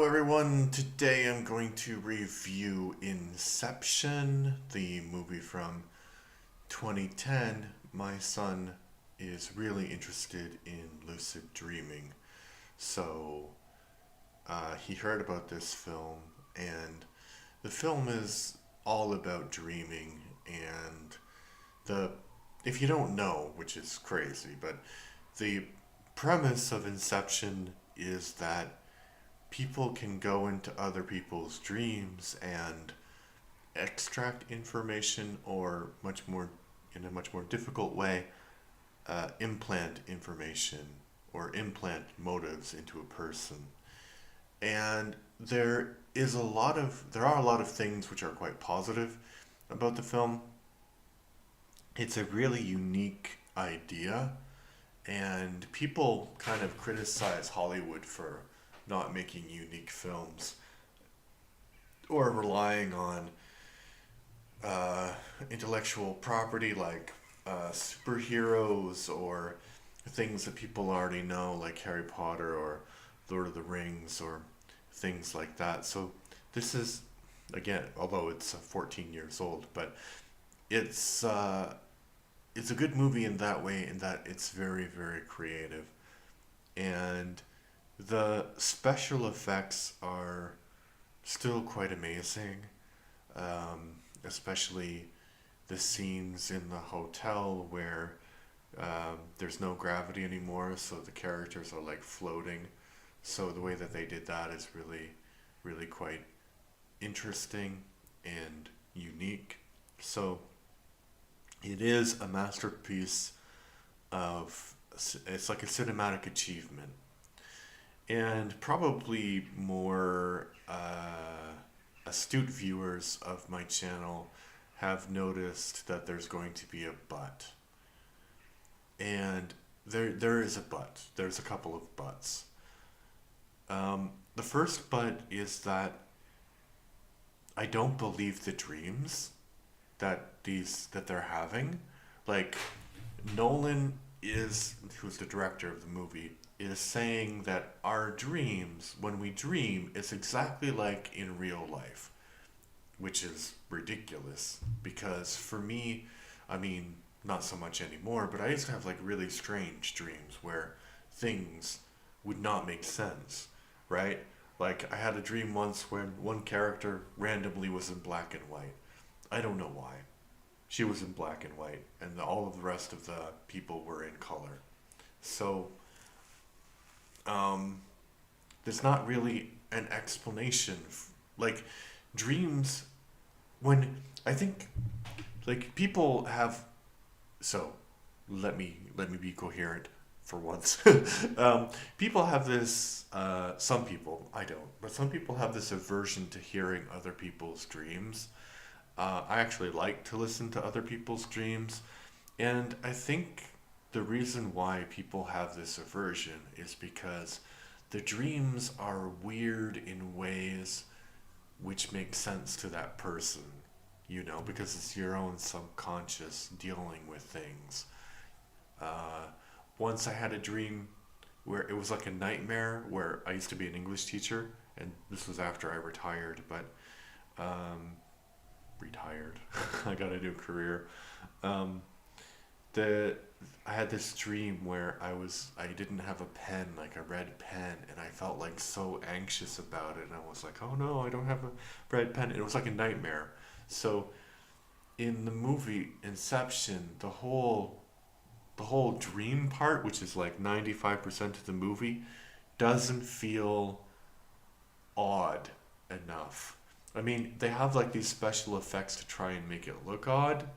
everyone. Today I'm going to review Inception, the movie from 2010. My son is really interested in lucid dreaming, so he heard about this film, and the film is all about dreaming. And the if you don't know, which is crazy, but the premise of Inception is that people can go into other people's dreams and extract information, or much more in a much more difficult way, implant information or implant motives into a person. And there are a lot of things which are quite positive about the film. It's a really unique idea, and people kind of criticize Hollywood for not making unique films or relying on intellectual property like superheroes or things that people already know, like Harry Potter or Lord of the Rings or things like that. So this is, again, although it's 14 years old, but it's uh, it's a good movie in that way, in that it's very, very creative. And the special effects are still quite amazing, especially the scenes in the hotel where there's no gravity anymore, so the characters are like floating. So the way that they did that is really, really quite interesting and unique. So it is a masterpiece of, it's like a cinematic achievement. And probably more astute viewers of my channel have noticed that there's going to be a but. And there is a but. There's a couple of buts. The first but is that I don't believe the dreams that they're having. Like, Nolan is, who's the director of the movie, is saying that our dreams, when we dream, it's exactly like in real life, which is ridiculous. Because for me, I mean, not so much anymore, but I used to have like really strange dreams where things would not make sense, right? Like, I had a dream once when one character randomly was in black and white. I don't know why. She was in black and white, and all of the rest of the people were in color. So, um, there's not really an explanation. Like, dreams, when I think, like, people have. So, let me be coherent for once. People have this. Some people, I don't, but some people have this aversion to hearing other people's dreams. I actually like to listen to other people's dreams, and I think the reason why people have this aversion is because the dreams are weird in ways which make sense to that person, because it's your own subconscious dealing with things. Uh, Once I had a dream where it was like a nightmare, where I used to be an English teacher, and this was after I retired, but um, retired. I got a new career. Um, the I had this dream where I didn't have a pen, like a red pen, and I felt like so anxious about it, and I was like, oh no, I don't have a red pen. It was like a nightmare. So in the movie Inception, the whole dream part, which is like 95% of the movie, doesn't feel odd enough. I mean, they have like these special effects to try and make it look odd,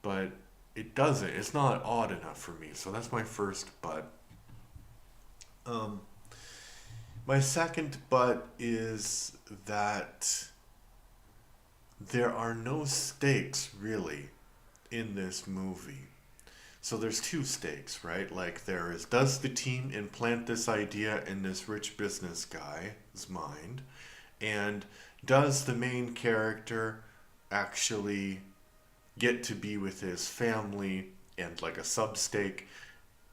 but it doesn't. It's not odd enough for me. So that's my first but. Um, my second but is that there are no stakes really in this movie. So there's two stakes, right? Like, there is, does the team implant this idea in this rich business guy's mind? And does the main character actually get to be with his family? And like a sub stake,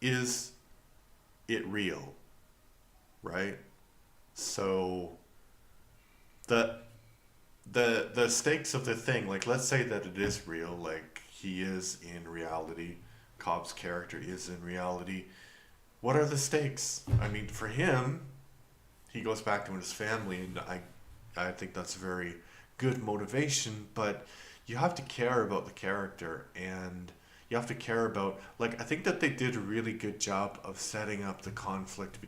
is it real, right? So the the stakes of the thing, like let's say that it is real, like he is in reality, Cobb's character is in reality. What are the stakes? I mean, for him, he goes back to his family, and I think that's very good motivation. But you have to care about the character, and you have to care about, like, I think that they did a really good job of setting up the conflict,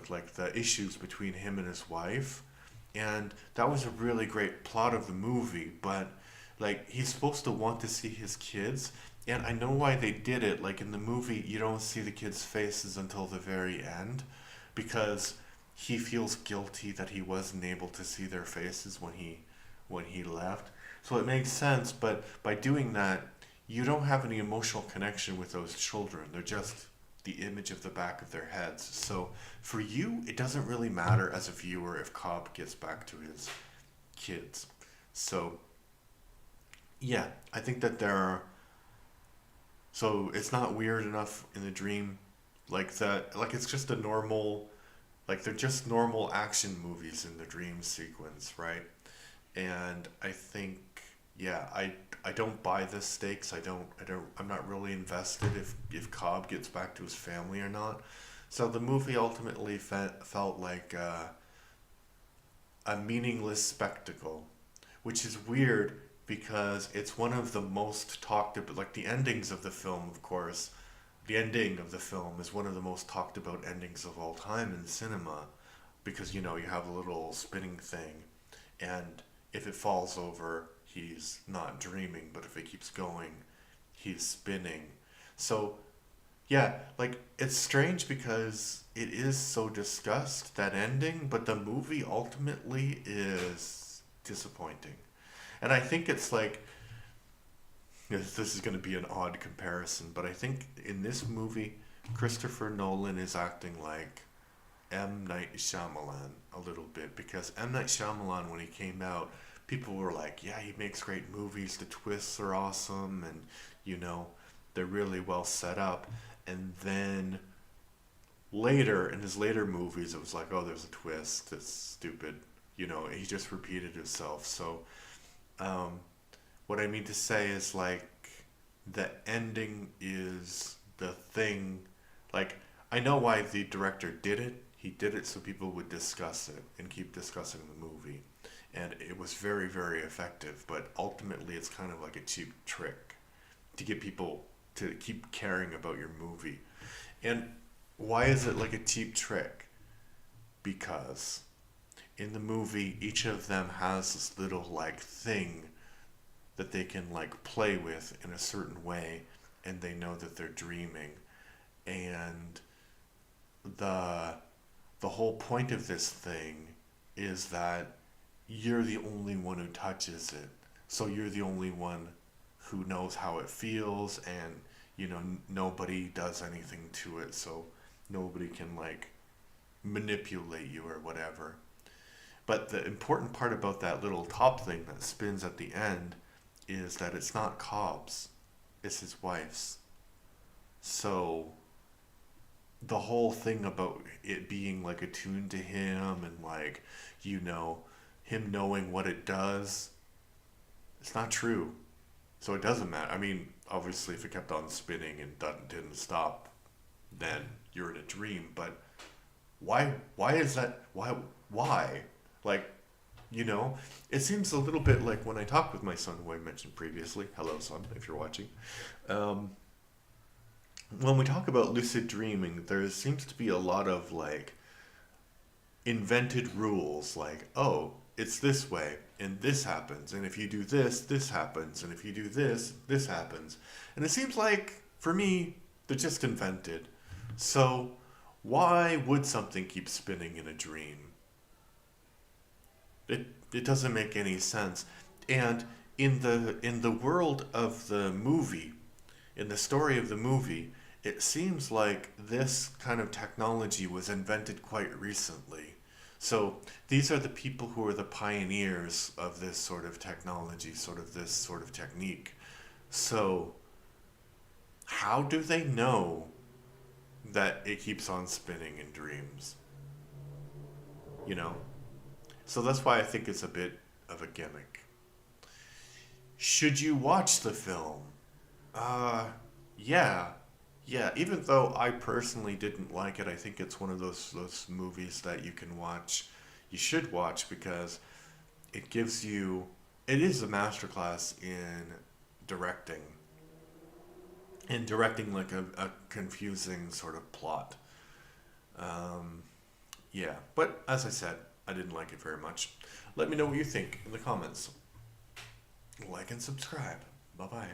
like the issues between him and his wife. And that was a really great plot of the movie, but like he's supposed to want to see his kids, and I know why they did it. Like in the movie, you don't see the kids' faces until the very end because he feels guilty that he wasn't able to see their faces when he left. So it makes sense, but by doing that, you don't have any emotional connection with those children. They're just the image of the back of their heads. So for you, it doesn't really matter as a viewer if Cobb gets back to his kids. So yeah, I think that there are. So it's not weird enough in the dream, like that. Like it's just a normal, like they're just normal action movies in the dream sequence, right? And I think, yeah, I don't buy the stakes. I'm not really invested if Cobb gets back to his family or not. So the movie ultimately felt like a meaningless spectacle, which is weird because it's one of the most talked about. Like the endings of the film, of course, the ending of the film is one of the most talked about endings of all time in cinema, because you have a little spinning thing, and if it falls over, he's not dreaming, but if it keeps going, he's spinning. So yeah, like it's strange because it is so discussed, that ending, but the movie ultimately is disappointing. And I think it's like, this is going to be an odd comparison, but I think in this movie, Christopher Nolan is acting like M. Night Shyamalan a little bit, because M. Night Shyamalan, when he came out, people were like, yeah, he makes great movies, the twists are awesome, and you know, they're really well set up. And then later, in his later movies, it was like, oh, there's a twist, it's stupid. He just repeated himself. So um, what I mean to say is like the ending is the thing. Like I know why the director did it. He did it so people would discuss it and keep discussing the movie. And it was very, very effective, but ultimately it's kind of like a cheap trick to get people to keep caring about your movie. And why is it like a cheap trick? Because in the movie, each of them has this little like thing that they can like play with in a certain way, and they know that they're dreaming. And the the whole point of this thing is that you're the only one who touches it. So you're the only one who knows how it feels, and nobody does anything to it, so nobody can like manipulate you or whatever. But the important part about that little top thing that spins at the end is that it's not Cobb's, it's his wife's. So the whole thing about it being like attuned to him, and like, you know, him knowing what it does, it's not true. So it doesn't matter. I mean, obviously, if it kept on spinning and didn't stop, then you're in a dream. But why? Why is that? Why? Why? Like, you know, it seems a little bit like when I talked with my son, who I mentioned previously. Hello, son, if you're watching. Um, when we talk about lucid dreaming, there seems to be a lot of like invented rules, like, oh, it's this way, and this happens, and if you do this, this happens, and if you do this, this happens. And it seems like, for me, they're just invented. So, why would something keep spinning in a dream? It doesn't make any sense. And in the world of the movie, in the story of the movie, it seems like this kind of technology was invented quite recently. So these are the people who are the pioneers of this sort of technology, sort of this sort of technique. So how do they know that it keeps on spinning in dreams? You know? So that's why I think it's a bit of a gimmick. Should you watch the film? Uh, yeah. Yeah, even though I personally didn't like it, I think it's one of those movies that you can watch. You should watch because it gives you it is a masterclass directing directing like a confusing sort of plot. Um, yeah, but as I said, I didn't like it very much. Let me know what you think in the comments. Like and subscribe. Bye bye.